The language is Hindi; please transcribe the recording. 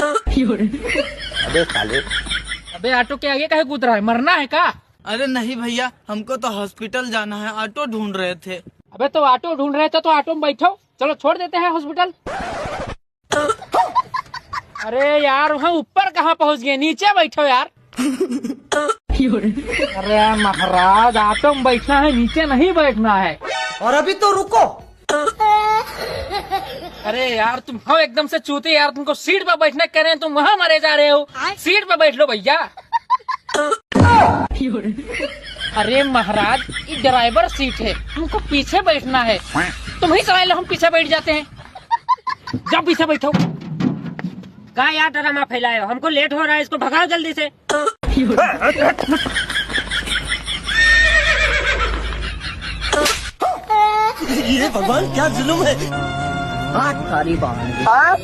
अबे साले, अबे ऑटो के आगे काहे कूद रहा है, मरना है का? अरे नहीं भैया, हमको तो हॉस्पिटल जाना है, ऑटो ढूंढ रहे थे। अबे तो ऑटो ढूंढ रहे थे तो ऑटो में बैठो, चलो छोड़ देते हैं हॉस्पिटल। अरे यार वहाँ ऊपर कहाँ पहुँच गए, नीचे बैठो यार। अरे महाराज, ऑटो में बैठना है, नीचे नहीं बैठना है। और अभी तो रुको। अरे यार तुम हो एकदम से चूते यार, तुमको सीट पर बैठने कह रहे हैं, तुम वहाँ मरे जा रहे हो। सीट पर बैठ लो भैया। अरे महाराज, ये ड्राइवर सीट है, हमको पीछे बैठना है। तुम ही समझ लो, हम पीछे बैठ जाते हैं। जाओ पीछे बैठो। क्या यार ड्रामा फैलाए हो, हमको लेट हो रहा है, इसको भगाओ जल्दी से। ये भगवान क्या जुल्म है। सारी बात